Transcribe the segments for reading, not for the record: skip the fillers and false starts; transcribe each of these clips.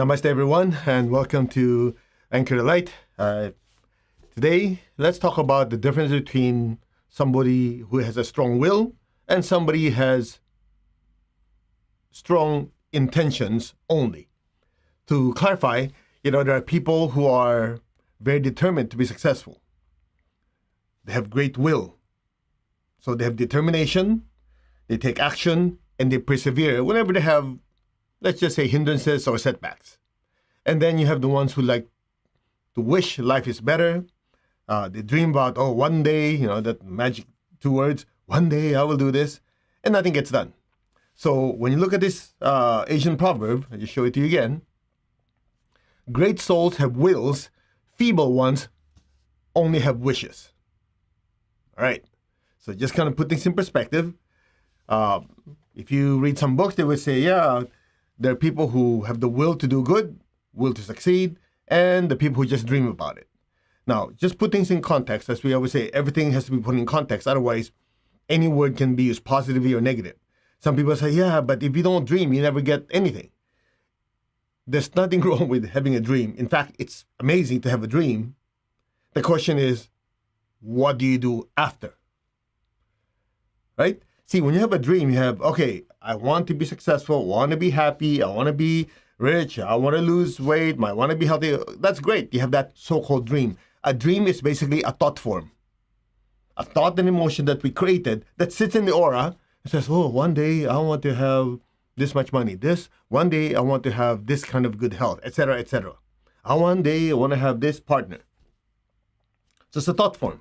Namaste, everyone, and welcome to Anchor the Light. Today, let's talk about the difference between somebody who has a strong will and somebody who has strong intentions only. To clarify, there are people who are very determined to be successful. They have great will. So they have determination, they take action, and they persevere whenever they have, let's just say, hindrances or setbacks. And then you have the ones who like to wish life is better. They dream about, one day, that magic 2 words, one day I will do this, and nothing gets done. So when you look at this Asian proverb, I'll just show it to you again. Great souls have wills, feeble ones only have wishes. All right. So just kind of put things in perspective. If you read some books, they would say, there are people who have the will to do good, will to succeed, and the people who just dream about it. Now, just put things in context. As we always say, everything has to be put in context. Otherwise, any word can be used positively or negative. Some people say, but if you don't dream, you never get anything. There's nothing wrong with having a dream. In fact, it's amazing to have a dream. The question is, what do you do after? Right? See, when you have a dream, you have, I want to be successful, I want to be happy, I want to be rich, I want to lose weight, I want to be healthy. That's great. You have that so-called dream. A dream is basically a thought form. A thought and emotion that we created that sits in the aura and says, one day I want to have this much money. One day I want to have this kind of good health, etc., etc. One day I want to have this partner. So it's a thought form.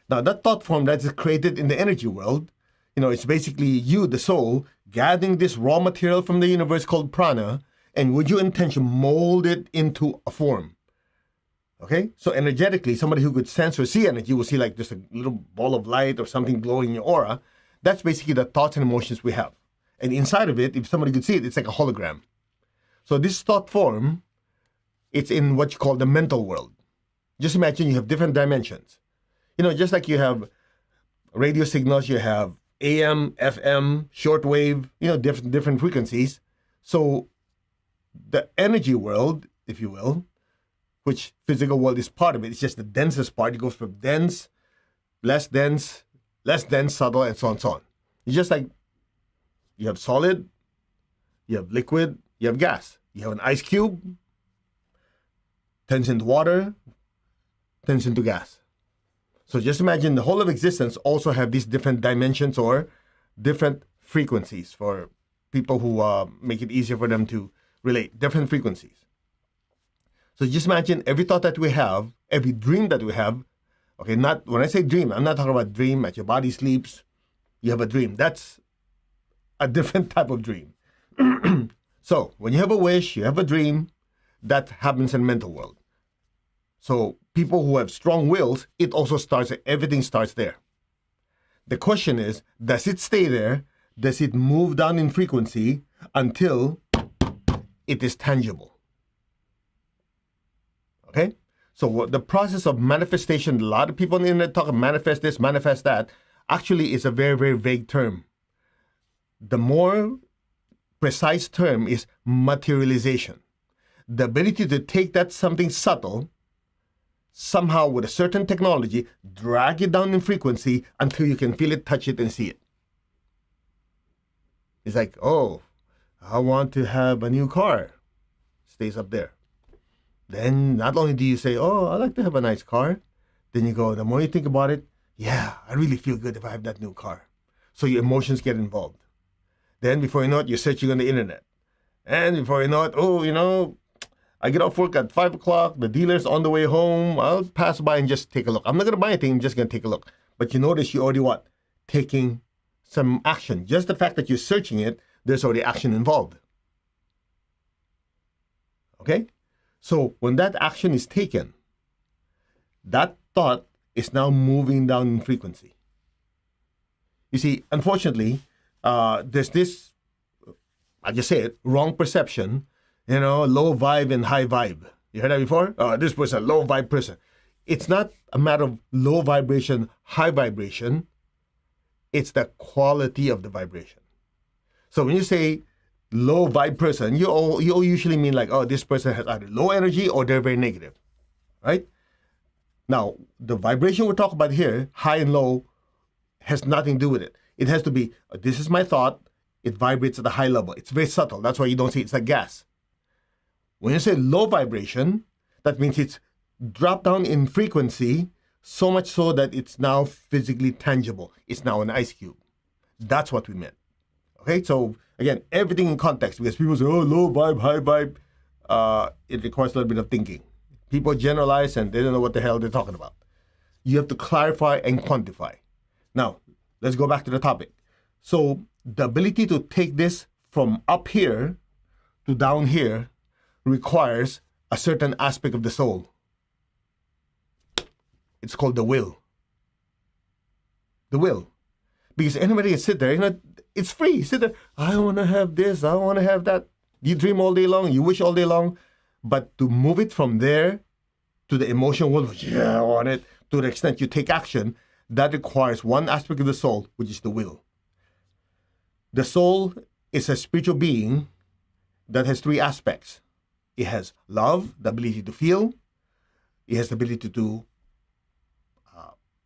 Now, that thought form that is created in the energy world, it's basically you, the soul, gathering this raw material from the universe called prana, and with your intention, mold it into a form. Okay? So energetically, somebody who could sense or see energy will see like just a little ball of light or something glowing in your aura. That's basically the thoughts and emotions we have. And inside of it, if somebody could see it, it's like a hologram. So this thought form, it's in what you call the mental world. Just imagine you have different dimensions. Just like you have radio signals, you have AM, FM, shortwave, different frequencies. So the energy world, if you will, which physical world is part of it, it's just the densest part. It goes from dense, less dense, subtle, and so on and so on. It's just like you have solid, you have liquid, you have gas. You have an ice cube, turns into water, turns into gas. So just imagine the whole of existence also have these different dimensions or different frequencies for people who make it easier for them to relate, different frequencies. So just imagine every thought that we have, every dream that we have, not when I say dream, I'm not talking about dream as your body sleeps, you have a dream. That's a different type of dream. So when you have a wish, you have a dream, that happens in the mental world. So people who have strong wills, everything starts there. The question is, does it stay there? Does it move down in frequency until it is tangible? Okay? So the process of manifestation, a lot of people on the internet talk manifest this, manifest that, actually is a very, very vague term. The more precise term is materialization. The ability to take that something subtle, somehow with a certain technology, drag it down in frequency until you can feel it, touch it, and see it. It's like, I want to have a new car. Stays up there. Then not only do you say, I like to have a nice car, then you go, the more you think about it, I really feel good if I have that new car. So your emotions get involved. Then before you know it, you're searching on the internet. And before you know it, I get off work at 5 o'clock, the dealer's on the way home, I'll pass by and just take a look. I'm not going to buy anything, I'm just going to take a look. But you notice you already taking some action. Just the fact that you're searching it, there's already action involved. Okay? So when that action is taken, that thought is now moving down in frequency. You see, unfortunately, there's this, I just say it, wrong perception, low vibe and high vibe. You heard that before? This person, low vibe person. It's not a matter of low vibration, high vibration. It's the quality of the vibration. So when you say low vibe person, you usually mean like, oh, this person has either low energy or they're very negative, right? Now, the vibration we're talking about here, high and low, has nothing to do with it. It has to be, this is my thought, it vibrates at a high level. It's very subtle. That's why you don't see it's like gas. When you say low vibration, that means it's dropped down in frequency, so much so that it's now physically tangible. It's now an ice cube. That's what we meant. Okay, so again, everything in context, because people say, oh, low vibe, high vibe, it requires a little bit of thinking. People generalize and they don't know what the hell they're talking about. You have to clarify and quantify. Now, let's go back to the topic. So the ability to take this from up here to down here requires a certain aspect of the soul. It's called the will. The will. Because anybody can sit there, it's free. Sit there, I want to have this, I want to have that. You dream all day long, you wish all day long. But to move it from there to the emotional world, yeah, I want it, to the extent you take action, that requires one aspect of the soul, which is the will. The soul is a spiritual being that has three aspects. It has love, the ability to feel. It has the ability to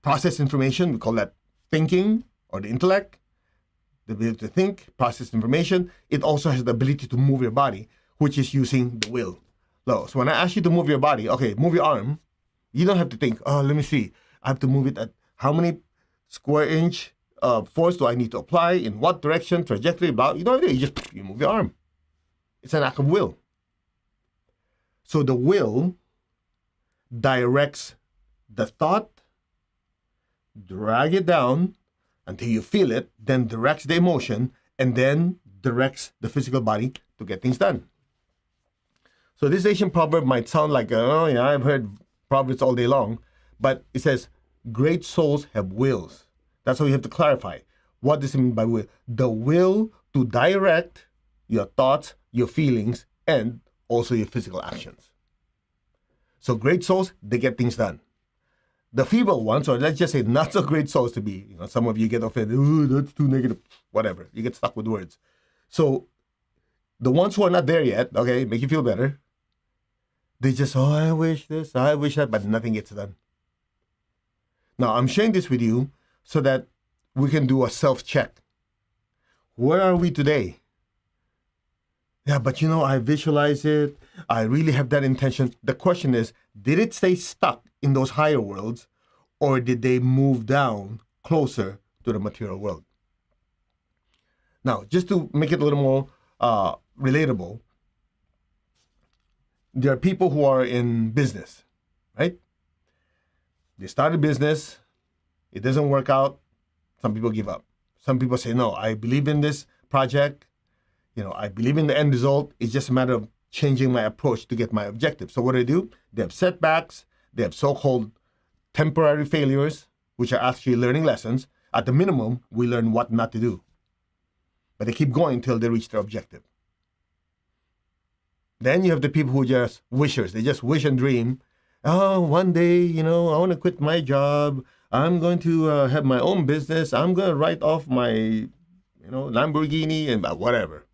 process information. We call that thinking or the intellect. The ability to think, process information. It also has the ability to move your body, which is using the will. So when I ask you to move your body, okay, move your arm, you don't have to think, oh, let me see. I have to move it at how many square inch force do I need to apply, in what direction, trajectory, blah. You don't do it. You move your arm. It's an act of will. So the will directs the thought, drag it down until you feel it, then directs the emotion, and then directs the physical body to get things done. So this Asian proverb might sound like, oh yeah, I've heard proverbs all day long, but it says, great souls have wills. That's what you have to clarify. What does it mean by will? The will to direct your thoughts, your feelings, and also your physical actions. So great souls, they get things done. The feeble ones, or let's just say not so great souls to be, some of you get offended, oh, that's too negative, whatever. You get stuck with words. So the ones who are not there yet, okay, make you feel better. They just, oh, I wish this, I wish that, but nothing gets done. Now, I'm sharing this with you so that we can do a self-check. Where are we today? Yeah, but I visualize it. I really have that intention. The question is, did it stay stuck in those higher worlds, or did they move down closer to the material world? Now, just to make it a little more relatable, there are people who are in business, right? They start a business, it doesn't work out, some people give up. Some people say, no, I believe in this project, I believe in the end result, it's just a matter of changing my approach to get my objective. So what do? They have setbacks, they have so-called temporary failures, which are actually learning lessons. At the minimum, we learn what not to do. But they keep going until they reach their objective. Then you have the people who are just wishers. They just wish and dream. Oh, one day, I want to quit my job. I'm going to have my own business. I'm going to write off my, Lamborghini and whatever.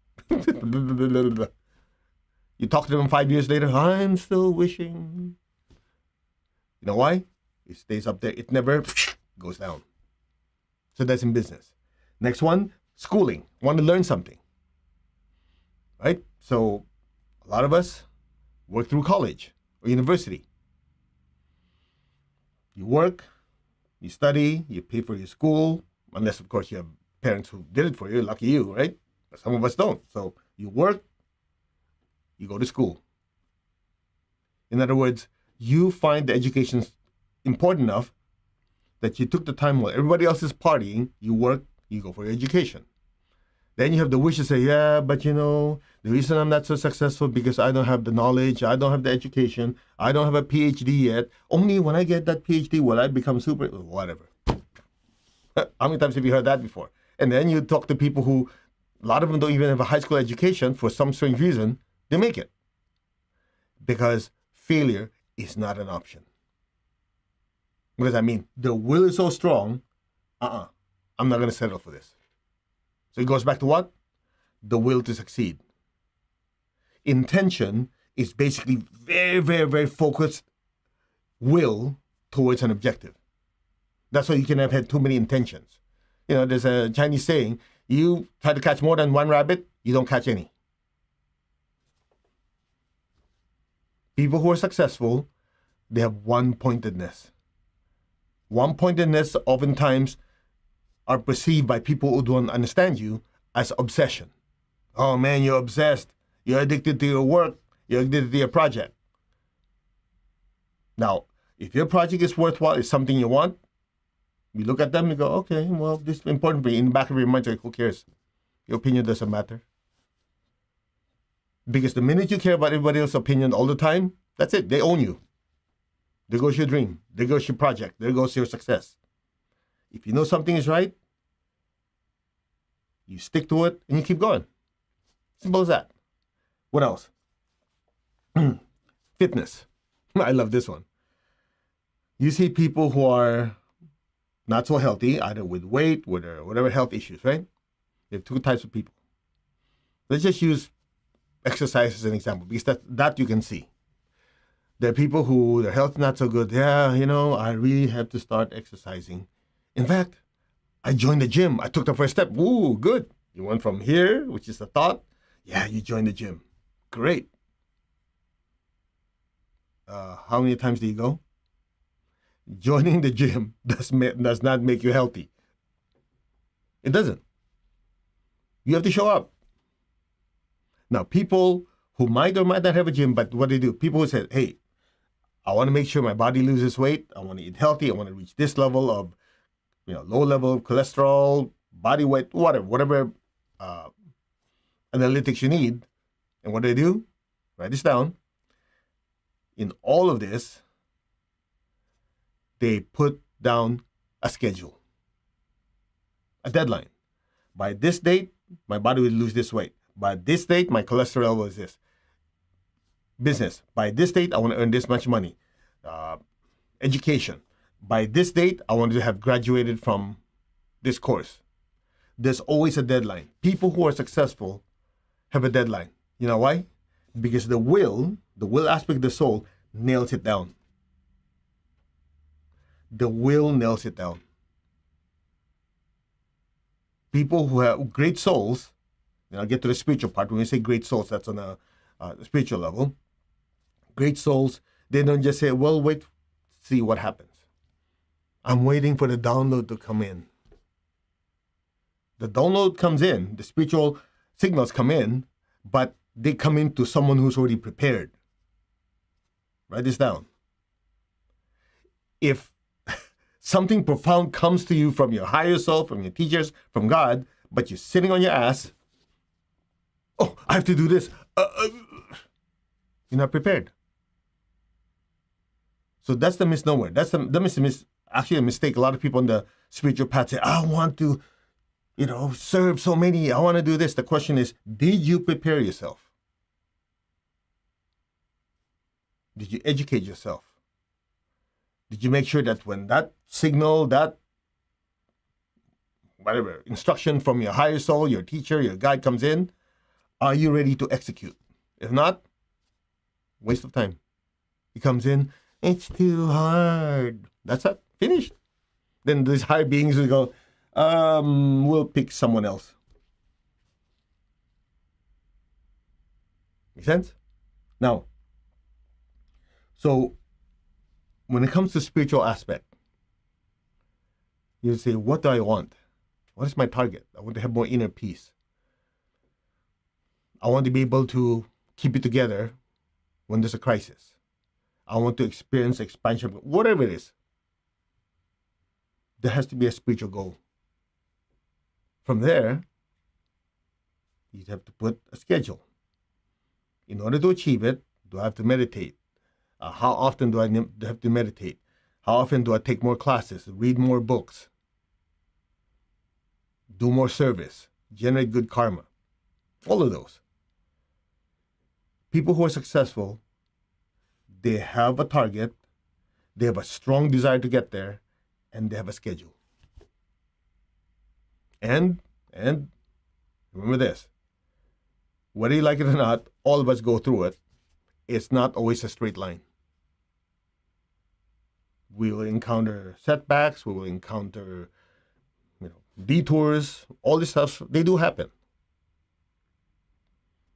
You talk to them 5 years later, I'm still wishing. You know why? It stays up there. It never goes down. So that's in business. Next one, schooling. Want to learn something. Right? So a lot of us work through college or university. You work, you study, you pay for your school, unless, of course, you have parents who did it for you. Lucky you, right? But some of us don't. So you work, you go to school. In other words, you find the education important enough that you took the time while everybody else is partying, you work, you go for your education. Then you have the wish to say, yeah, but the reason I'm not so successful because I don't have the knowledge, I don't have the education, I don't have a PhD yet. Only when I get that PhD will I become super, whatever. How many times have you heard that before? And then you talk to people who, a lot of them don't even have a high school education. For some strange reason, they make it. Because failure is not an option. What does that mean? The will is so strong, I'm not going to settle for this. So it goes back to what? the will to succeed. Intention is basically very, very, very focused will towards an objective. That's why you can have had too many intentions. There's a Chinese saying, you try to catch more than one rabbit, you don't catch any. People who are successful, they have one-pointedness. One-pointedness oftentimes are perceived by people who don't understand you as obsession. Oh man, you're obsessed. You're addicted to your work. You're addicted to your project. Now, if your project is worthwhile, it's something you want, you look at them and go, okay, well, this is important for you. In the back of your mind, like, who cares? Your opinion doesn't matter. Because the minute you care about everybody else's opinion all the time, that's it. They own you. There goes your dream. There goes your project. There goes your success. If you know something is right, you stick to it and you keep going. Simple as that. What else? Fitness. I love this one. You see people who are not so healthy, either with weight, with whatever health issues, right? There are two types of people. Let's just use exercise as an example, because that you can see. There are people who their health is not so good. Yeah, I really have to start exercising. In fact, I joined the gym. I took the first step. Ooh, good. You went from here, which is the thought. Yeah, you joined the gym. Great. How many times do you go? Joining the gym does not make you healthy. It doesn't. You have to show up. Now, people who might or might not have a gym, but what they do, people who say, hey, I want to make sure my body loses weight. I want to eat healthy. I want to reach this level of, low level of cholesterol, body weight, whatever analytics you need. And what do they do? Write this down. In all of this, they put down a schedule, a deadline. By this date, my body will lose this weight. By this date, my cholesterol was this. Business. By this date, I want to earn this much money. Education. By this date, I want to have graduated from this course. There's always a deadline. People who are successful have a deadline. You know why? Because the will aspect of the soul nails it down. The will nails it down. People who have great souls, I'll get to the spiritual part. When we say great souls, that's on a spiritual level. Great souls, they don't just say, well, wait, see what happens. I'm waiting for the download to come in. The download comes in, the spiritual signals come in, but they come into someone who's already prepared. Write this down. If something profound comes to you from your higher self, from your teachers, from God, but you're sitting on your ass, oh, I have to do this. You're not prepared. So that's the misnomer. That's actually a mistake. A lot of people on the spiritual path say, I want to, serve so many. I want to do this. The question is, did you prepare yourself? Did you educate yourself? Did you make sure that when that signal, that whatever instruction from your higher soul, your teacher, your guide comes in, are you ready to execute? If not, waste of time. He comes in, it's too hard. That's it. Finished. Then these higher beings will go, we'll pick someone else. Make sense? Now, so when it comes to spiritual aspect, you say, what do I want? What is my target? I want to have more inner peace. I want to be able to keep it together when there's a crisis. I want to experience expansion, whatever it is. There has to be a spiritual goal. From there, you have to put a schedule. In order to achieve it, do I have to meditate? How often do I have to meditate? How often do I take more classes, read more books, do more service, generate good karma? All of those. People who are successful, they have a target, they have a strong desire to get there, and they have a schedule. And remember this, whether you like it or not, all of us go through it. It's not always a straight line. We will encounter setbacks. We will encounter, detours. All this stuff, they do happen.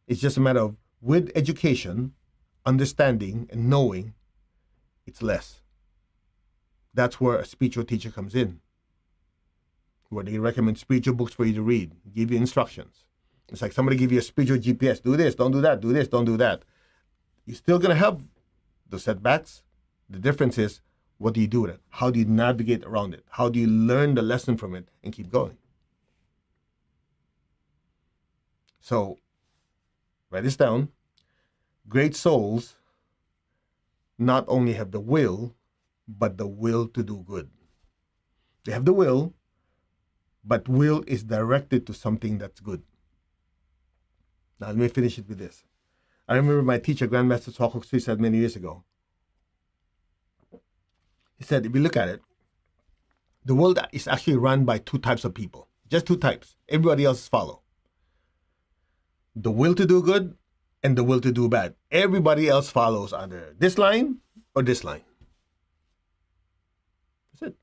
It's just a matter of, with education, understanding, and knowing, it's less. That's where a spiritual teacher comes in, where they recommend spiritual books for you to read, give you instructions. It's like somebody give you a spiritual GPS. Do this, don't do that. Do this, don't do that. You're still going to have the setbacks. The difference is, what do you do with it? How do you navigate around it? How do you learn the lesson from it and keep going? So, write this down. Great souls not only have the will, but the will to do good. They have the will, but will is directed to something that's good. Now, let me finish it with this. I remember my teacher, Grandmaster Swakok, said many years ago. He said, if you look at it, the world is actually run by two types of people. Just two types. Everybody else follow. The will to do good and the will to do bad. Everybody else follows either this line or this line. That's it.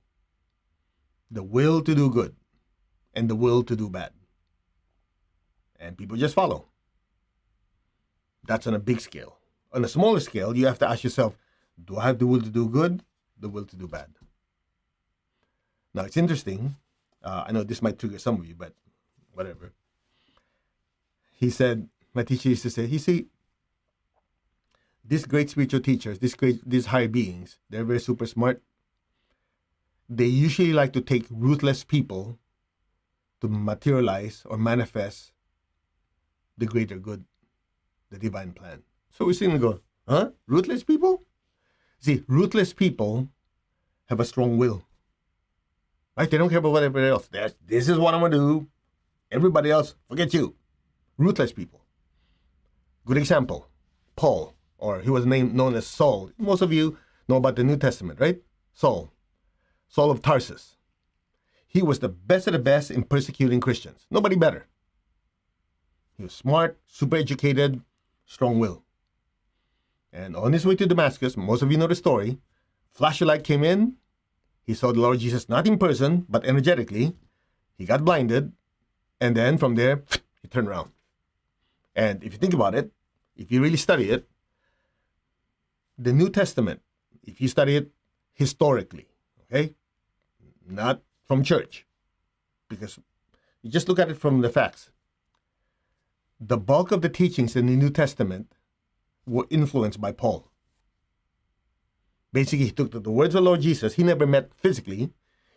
The will to do good and the will to do bad. And people just follow. That's on a big scale. On a smaller scale, you have to ask yourself, do I have the will to do good, the will to do bad? Now, it's interesting. I know this might trigger some of you, but whatever. He said, my teacher used to say, you see, these great spiritual teachers, these higher beings, they're very super smart. They usually like to take ruthless people to materialize or manifest the greater good, the divine plan. So we're sitting and go, huh? Ruthless people? See, ruthless people have a strong will. Right? They don't care about whatever else. This is what I'm going to do. Everybody else, forget you. Ruthless people. Good example, Paul, or he was known as Saul. Most of you know about the New Testament, right? Saul of Tarsus. He was the best of the best in persecuting Christians. Nobody better. He was smart, super educated, strong will. And on his way to Damascus, most of you know the story, flash of light came in. He saw the Lord Jesus not in person, but energetically. He got blinded. And then from there, he turned around. And if you think about it, if you really study it, the New Testament, if you study it historically, okay, not from church, because you just look at it from the facts. The bulk of the teachings in the New Testament were influenced by Paul. Basically, he took the words of Lord Jesus. He never met physically.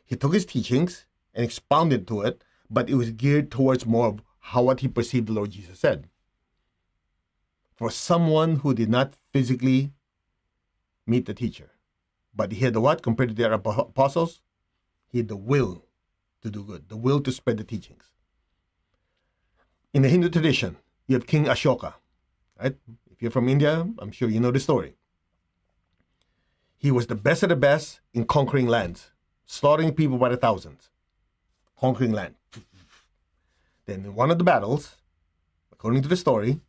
He took his teachings and expounded to it, but it was geared towards more of what he perceived the Lord Jesus said. For someone who did not physically meet the teacher, but he had the what compared to their apostles? He had the will to do good, the will to spread the teachings. In the Hindu tradition, you have King Ashoka, right? If you're from India, I'm sure you know the story. He was the best of the best in conquering lands, slaughtering people by the thousands, conquering land. Then in one of the battles, according to the story,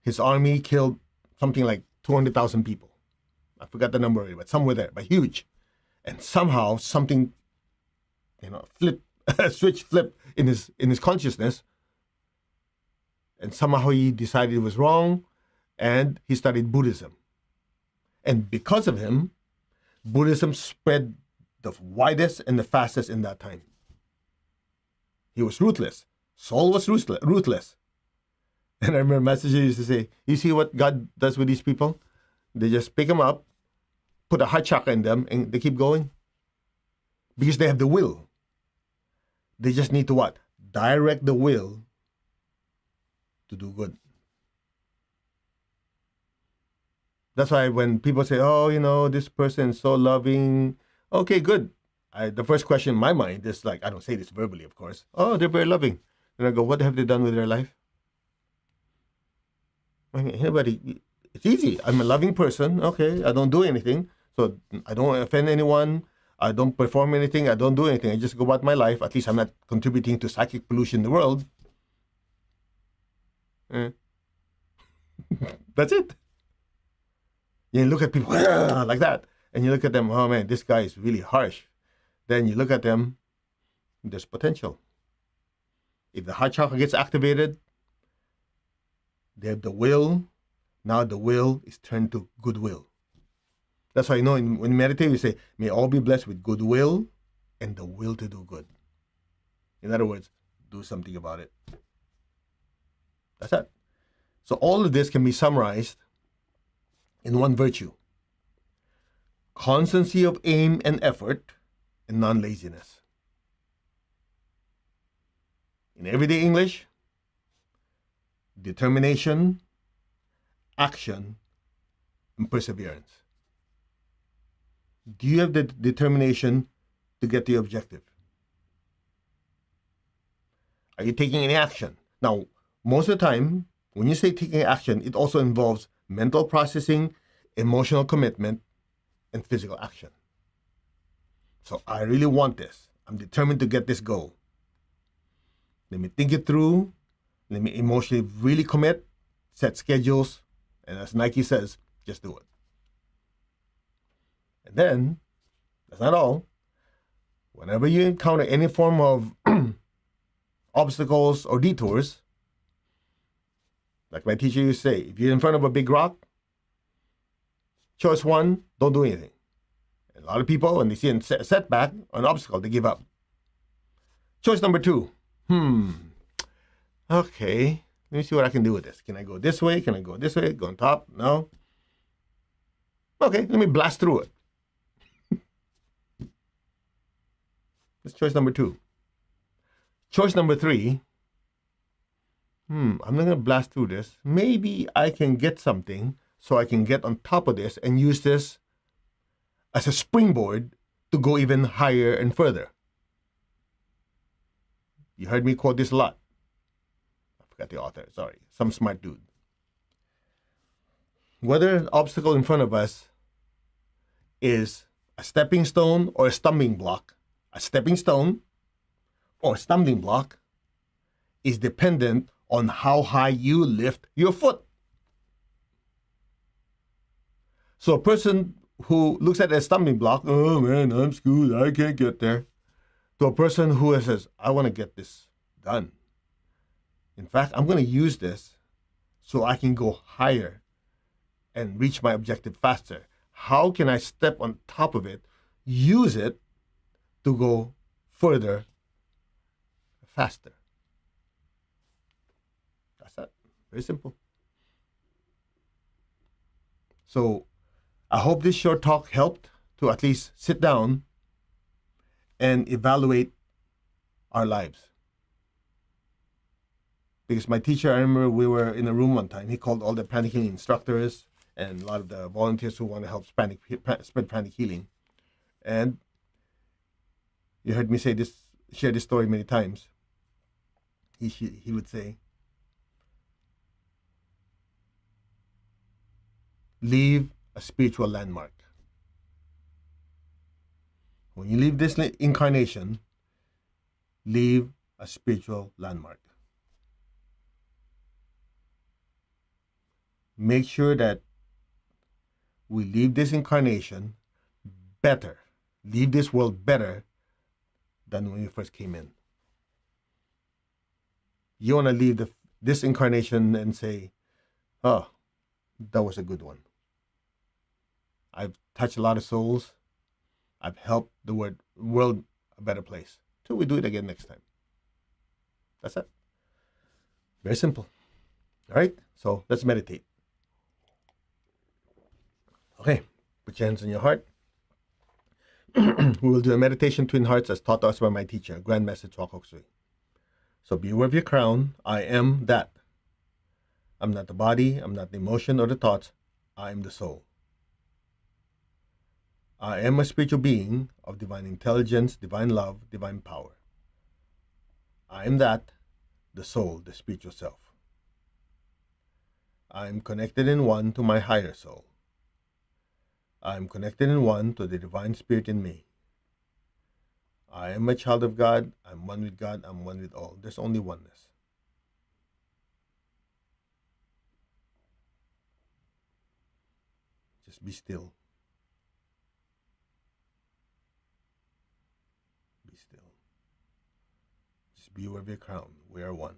his army killed something like 200,000 people. I forgot the number already, but somewhere there, but huge. And somehow something, switch flipped in his consciousness. And somehow he decided it was wrong, and he studied Buddhism. And because of him, Buddhism spread the widest and the fastest in that time. He was ruthless. Saul was ruthless. And I remember Master G used to say, you see what God does with these people? They just pick them up, put a heart chakra in them, and they keep going. Because they have the will. They just need to what? Direct the will to do good. That's why when people say, oh, this person is so loving. Okay, good. The first question in my mind is like, I don't say this verbally, of course. Oh, they're very loving. And I go, what have they done with their life? I mean, anybody, it's easy. I'm a loving person. Okay, I don't do anything. So I don't offend anyone. I don't perform anything. I don't do anything. I just go about my life. At least I'm not contributing to psychic pollution in the world. That's it. You look at people like that, and you look at them, oh man, this guy is really harsh. Then you look at them, there's potential. If the heart chakra gets activated, they have the will. Now the will is turned to goodwill. That's why when you meditate, we say, may all be blessed with goodwill and the will to do good. In other words, do something about it. That's it. So all of this can be summarized in one virtue: constancy of aim and effort, and non-laziness. In everyday English, determination, action, and perseverance. Do you have the determination to get the objective? Are you taking any action? Now, most of the time, when you say taking action, it also involves mental processing, emotional commitment, and physical action. So I really want this. I'm determined to get this goal. Let me think it through. Let me emotionally really commit, set schedules, and as Nike says, just do it. And then, that's not all. Whenever you encounter any form of obstacles or detours, like my teacher used to say, if you're in front of a big rock, choice one, don't do anything. And a lot of people, when they see a setback or an obstacle, they give up. Choice number two, okay, let me see what I can do with this. Can I go this way? Can I go this way? Go on top? No? Okay, let me blast through it. That's choice number two. Choice number three, I'm not going to blast through this. Maybe I can get something so I can get on top of this and use this as a springboard to go even higher and further. You heard me quote this a lot. I forgot the author, sorry. Some smart dude. Whether an obstacle in front of us is a stepping stone or a stumbling block, a stepping stone or stumbling block is dependent on how high you lift your foot. So a person who looks at a stumbling block, oh man, I'm screwed, I can't get there, to a person who says, I want to get this done. In fact, I'm going to use this so I can go higher and reach my objective faster. How can I step on top of it, use it to go further, faster? That's it. Very simple. So I hope this short talk helped to at least sit down and evaluate our lives. Because my teacher, I remember we were in a room one time, he called all the pranic healing instructors and a lot of the volunteers who want to help spread pranic healing. And you heard me share this story many times. He would say, leave a spiritual landmark. When you leave this incarnation, leave a spiritual landmark. Make sure that we leave this incarnation better, leave this world better than when you first came in. You want to leave this incarnation and say, oh, that was a good one. I've touched a lot of souls. I've helped the world a better place. Till we do it again next time. That's it. Very simple. All right, so let's meditate. Okay, put your hands on your heart. We will do a meditation twin hearts as taught us by my teacher, Grandmaster Chua Kok Sui. So be aware of your crown. I am that. I'm not the body. I'm not the emotion or the thoughts. I am the soul. I am a spiritual being of divine intelligence, divine love, divine power. I am that, the soul, the spiritual self. I am connected in one to my higher soul. I am connected in one to the divine spirit in me. I am a child of God. I'm one with God. I'm one with all. There's only oneness. Just be still. Be still. Just be aware of your crown. We are one.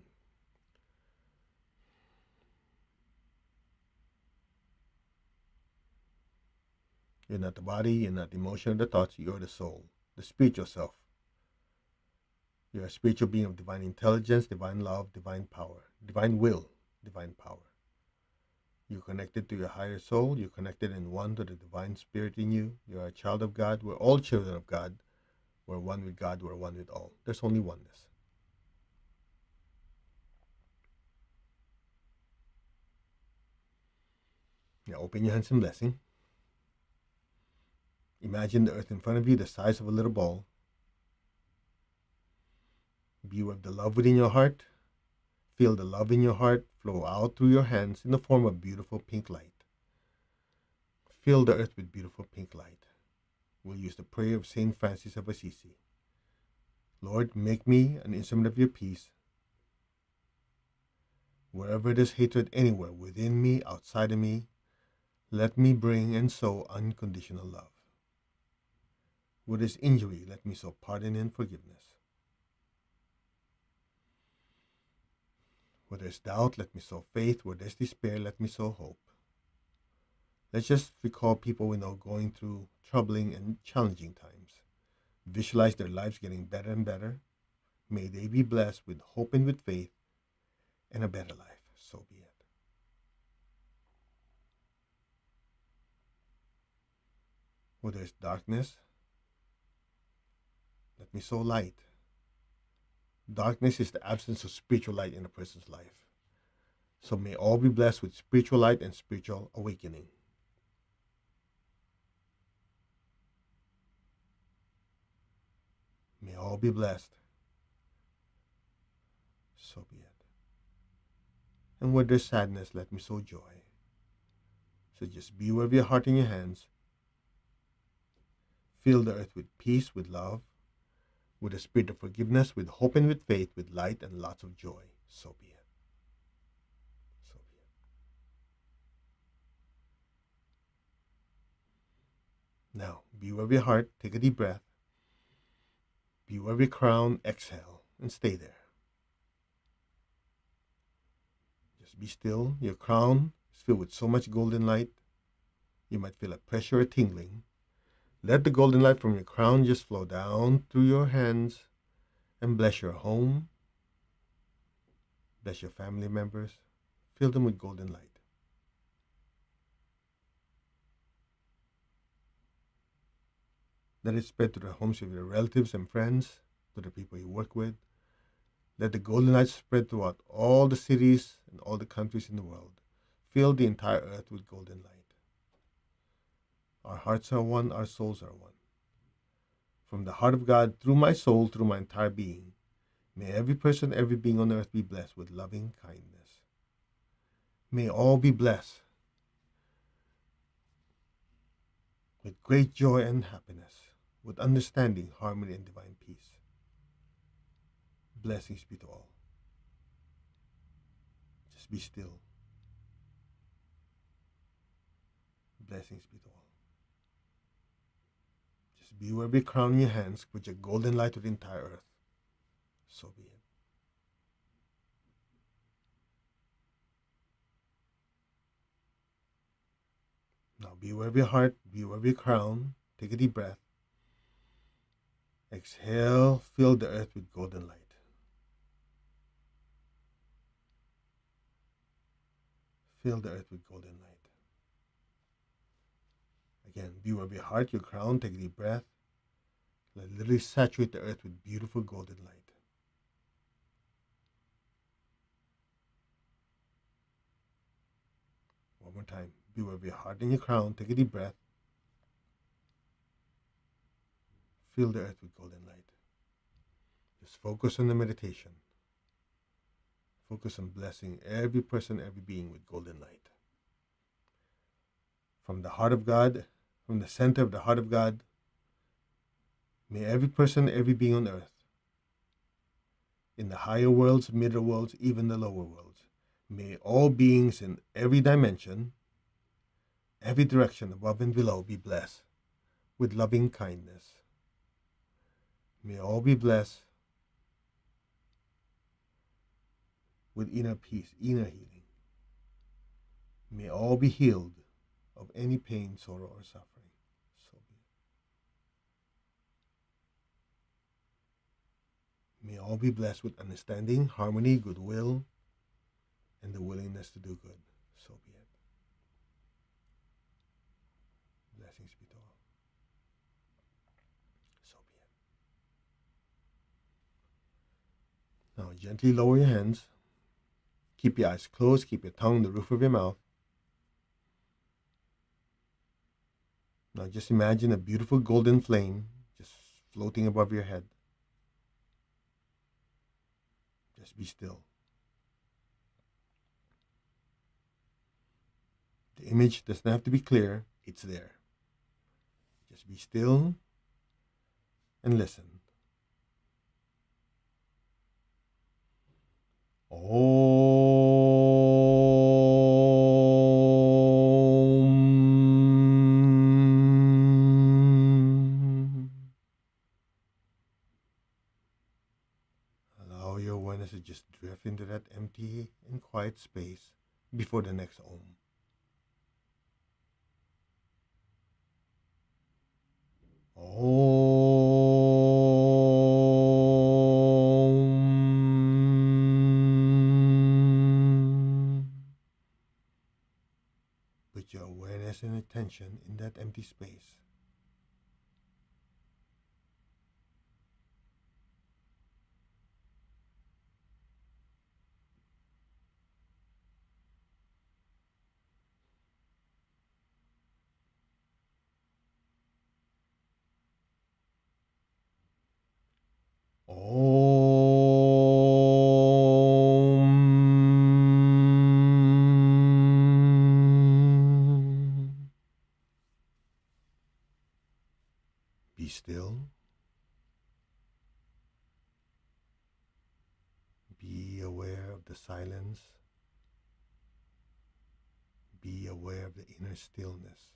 You're not the body, you're not the emotion or the thoughts, you're the soul, the spiritual self. You're a spiritual being of divine intelligence, divine love, divine power, divine will, divine power. You're connected to your higher soul. You're connected in one to the divine spirit in you. You're a child of God. We're all children of God. We're one with God. We're one with all. There's only oneness. Now open your hands in blessing. Imagine the earth in front of you, the size of a little ball. Be aware of the love within your heart. Feel the love in your heart flow out through your hands in the form of beautiful pink light. Fill the earth with beautiful pink light. We'll use the prayer of Saint Francis of Assisi. Lord, make me an instrument of your peace. Wherever there's hatred anywhere, within me, outside of me, let me bring and sow unconditional love. Where there's injury, let me sow pardon and forgiveness. Where there's doubt, let me sow faith. Where there's despair, let me sow hope. Let's just recall people we know going through troubling and challenging times. Visualize their lives getting better and better. May they be blessed with hope and with faith and a better life. So be it. Where there's darkness, let me sow light. Darkness is the absence of spiritual light in a person's life. So may all be blessed with spiritual light and spiritual awakening. May all be blessed. So be it. And where there's sadness, let me sow joy. So just be aware of your heart and your hands. Fill the earth with peace, with love, with a spirit of forgiveness, with hope and with faith, with light and lots of joy. So be it. So be it. Now, be aware of your heart. Take a deep breath. Be aware of your crown. Exhale and stay there. Just be still. Your crown is filled with so much golden light. You might feel a pressure or tingling. Let the golden light from your crown just flow down through your hands and bless your home. Bless your family members. Fill them with golden light. Let it spread to the homes of your relatives and friends, to the people you work with. Let the golden light spread throughout all the cities and all the countries in the world. Fill the entire earth with golden light. Our hearts are one, our souls are one. From the heart of God, through my soul, through my entire being, may every person, every being on earth be blessed with loving kindness. May all be blessed with great joy and happiness, with understanding, harmony, and divine peace. Blessings be to all. Just be still. Blessings be to all. Just be aware of your crown in your hands, put your golden light to the entire earth. So be it. Now be aware of your heart, be aware of your crown. Take a deep breath. Exhale, fill the earth with golden light. Fill the earth with golden light. Again, be aware of your heart, your crown. Take a deep breath. Let it literally saturate the earth with beautiful golden light. One more time. Be aware of your heart and your crown. Take a deep breath. Fill the earth with golden light. Just focus on the meditation. Focus on blessing every person, every being with golden light. From the heart of God, from the center of the heart of God, may every person, every being on earth, in the higher worlds, middle worlds, even the lower worlds, may all beings in every dimension every direction above and below be blessed with loving kindness. May all be blessed with inner peace, inner healing. May all be healed of any pain, sorrow, or suffering. So be it. May all be blessed with understanding, harmony, goodwill, and the willingness to do good. So be it. Blessings be to all. So be it. Now gently lower your hands. Keep your eyes closed. Keep your tongue on the roof of your mouth. Now just imagine a beautiful golden flame just floating above your head. Just be still. The image doesn't have to be clear. It's there. Just be still and listen. Allow your awareness to just drift into that empty and quiet space before the next Om. Put your awareness and attention in that empty space. Be still. Be aware of the silence. Be aware of the inner stillness.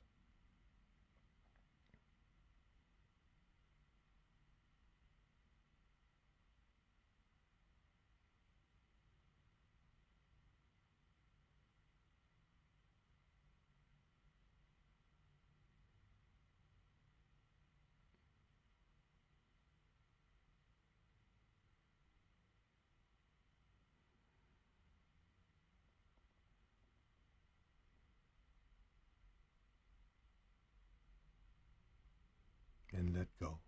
And let go.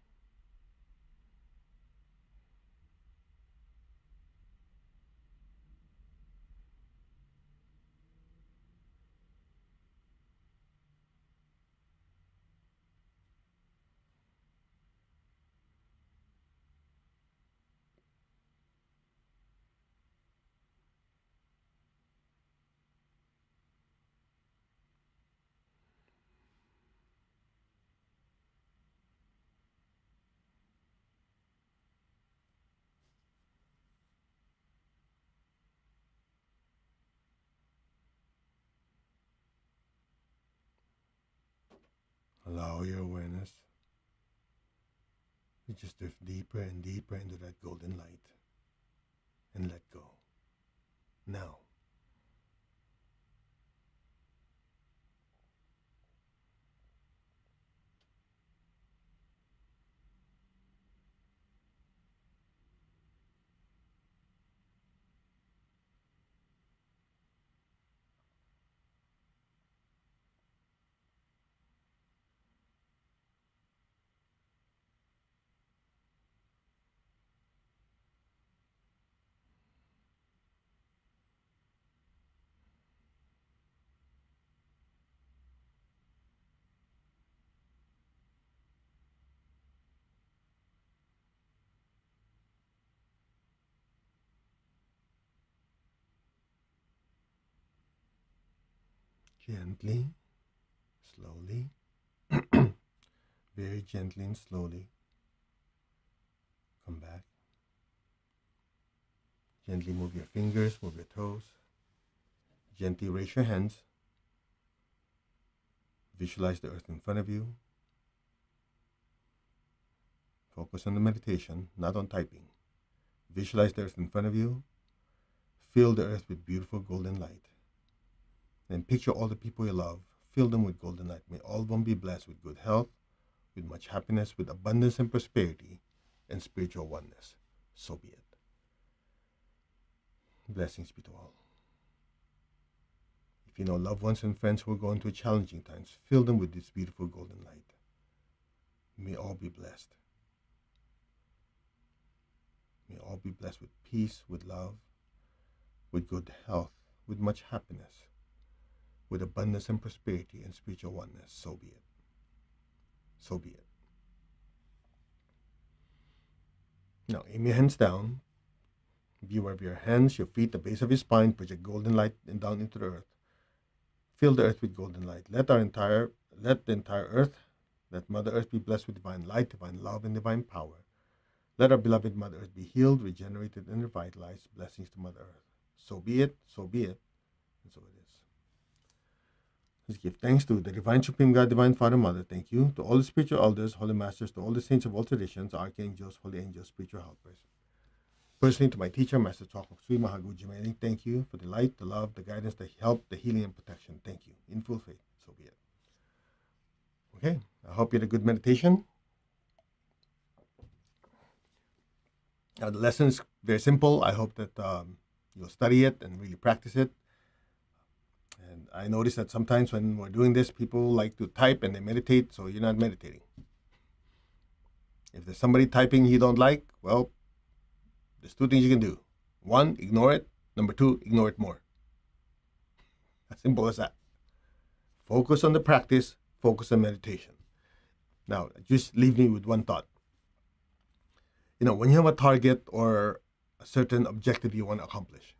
Allow your awareness to just drift deeper and deeper into that golden light and let go. Now, gently, slowly, very gently and slowly, come back. Gently move your fingers, move your toes. Gently raise your hands. Visualize the earth in front of you. Focus on the meditation, not on typing. Visualize the earth in front of you. Fill the earth with beautiful golden light. Then picture all the people you love. Fill them with golden light. May all of them be blessed with good health, with much happiness, with abundance and prosperity, and spiritual oneness. So be it. Blessings be to all. If you know loved ones and friends who are going through challenging times, fill them with this beautiful golden light. May all be blessed. May all be blessed with peace, with love, with good health, with much happiness, with abundance and prosperity and spiritual oneness. So be it. So be it. Now, aim your hands down. View of your hands, your feet, the base of your spine. Project golden light and down into the earth. Fill the earth with golden light. Let the entire earth, let Mother Earth be blessed with divine light, divine love, and divine power. Let our beloved Mother Earth be healed, regenerated, and revitalized. Blessings to Mother Earth. So be it, and so it is. Let's give thanks to the Divine Supreme God, Divine Father, Mother. Thank you to all the spiritual elders, holy masters, to all the saints of all traditions, archangels, holy angels, spiritual helpers. Personally, to my teacher, Master Chokok Sri Mahaguji Mailing, thank you for the light, the love, the guidance, the help, the healing, and protection. Thank you. In full faith, so be it. Okay, I hope you had a good meditation. The lesson is very simple. I hope that you'll study it and really practice it. And I notice that sometimes when we're doing this, people like to type and they meditate, so you're not meditating. If there's somebody typing you don't like, well, there's two things you can do. One, ignore it. Number two, ignore it more. As simple as that. Focus on the practice. Focus on meditation. Now, just leave me with one thought. You know, when you have a target or a certain objective you want to accomplish,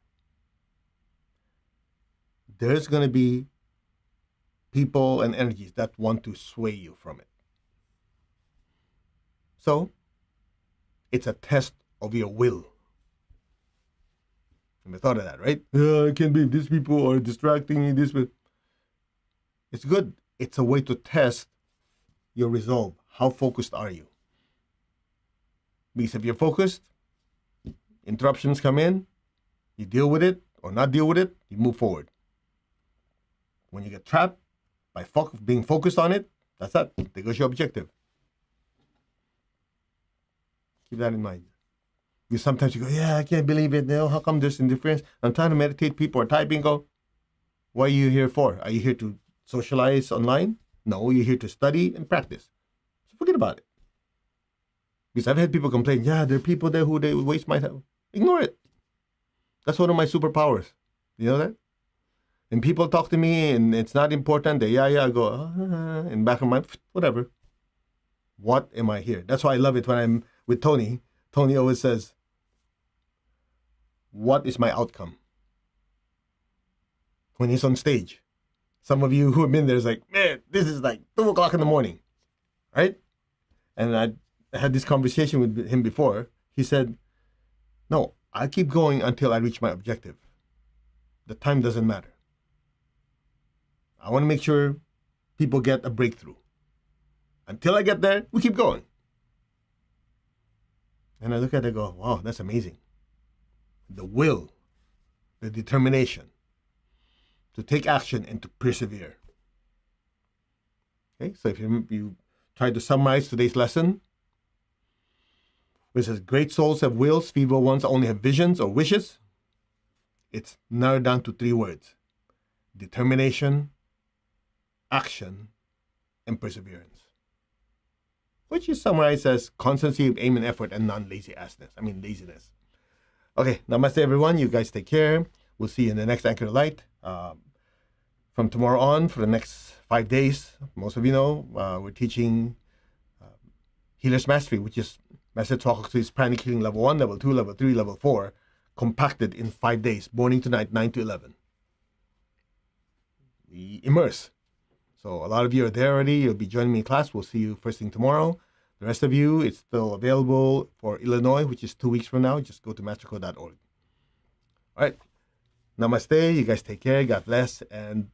there's going to be people and energies that want to sway you from it. So, it's a test of your will. Never thought of that, right? I can't believe these people are distracting me this way. It's good. It's a way to test your resolve. How focused are you? Because if you're focused, interruptions come in, you deal with it or not deal with it, you move forward. When you get trapped by being focused on it, that's that. There goes your objective. Keep that in mind. Because sometimes you go, yeah, I can't believe it. How come there's indifference? I'm trying to meditate. People are typing. Go, what are you here for? Are you here to socialize online? No, you're here to study and practice. So forget about it. Because I've had people complain, yeah, there are people there who they waste my time. Ignore it. That's one of my superpowers. You know that? And people talk to me and it's not important. They, I go, in back of my, whatever. What am I here? That's why I love it when I'm with Tony. Tony always says, what is my outcome? When he's on stage. Some of you who have been there is like, man, this is like 2 o'clock in the morning. Right? And I had this conversation with him before. He said, no, I keep going until I reach my objective. The time doesn't matter. I want to make sure people get a breakthrough. Until I get there, we keep going. And I look at it and go, wow, that's amazing. The will, the determination to take action and to persevere. Okay, so if you try to summarize today's lesson, which says great souls have wills, feeble ones only have visions or wishes, it's narrowed down to 3 words: determination, action, and perseverance. Which is summarized as constancy, aim, and effort, and laziness. Okay, namaste everyone. You guys take care. We'll see you in the next Anchor Light. From tomorrow on, for the next 5 days, most of you know, we're teaching Healer's Mastery, which is Master Talk's Pranic Healing Level 1, Level 2, Level 3, Level 4, compacted in 5 days, morning to night, 9 to 11. We immerse. So a lot of you are there already. You'll be joining me in class. We'll see you first thing tomorrow. The rest of you, it's still available for Illinois, which is 2 weeks from now. Just go to mastercode.org. All right. Namaste. You guys take care. God bless. And